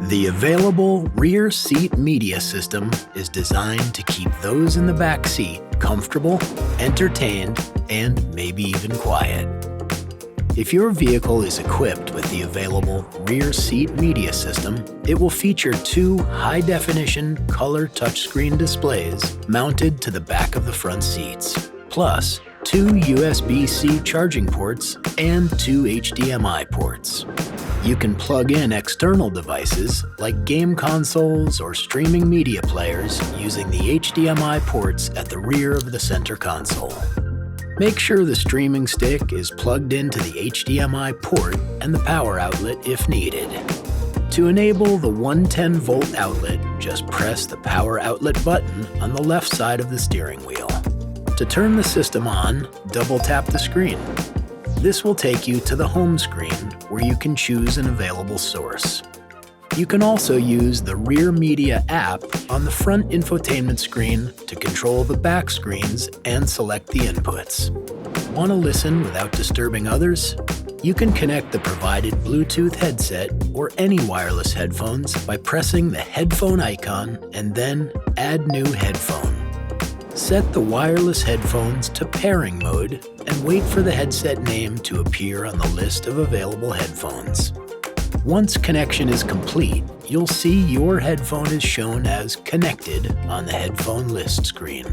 The available rear seat media system is designed to keep those in the back seat comfortable, entertained, and maybe even quiet. If your vehicle is equipped with the available rear seat media system, it will feature 2 high-definition color touchscreen displays mounted to the back of the front seats, plus 2 USB-C charging ports and 2 HDMI ports. You can plug in external devices like game consoles or streaming media players using the HDMI ports at the rear of the center console. Make sure the streaming stick is plugged into the HDMI port and the power outlet if needed. To enable the 110-volt outlet, just press the power outlet button on the left side of the steering wheel. To turn the system on, double-tap the screen. This will take you to the home screen where you can choose an available source. You can also use the Rear Media app on the front infotainment screen to control the back screens and select the inputs. Want to listen without disturbing others? You can connect the provided Bluetooth headset or any wireless headphones by pressing the headphone icon and then Add New Headphone. Set the wireless headphones to pairing mode and wait for the headset name to appear on the list of available headphones. Once connection is complete, you'll see your headphone is shown as connected on the headphone list screen.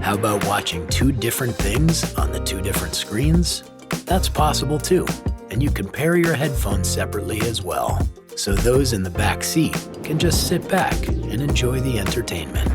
How about watching 2 different things on the 2 different screens? That's possible too, and you can pair your headphones separately as well, so those in the back seat can just sit back and enjoy the entertainment.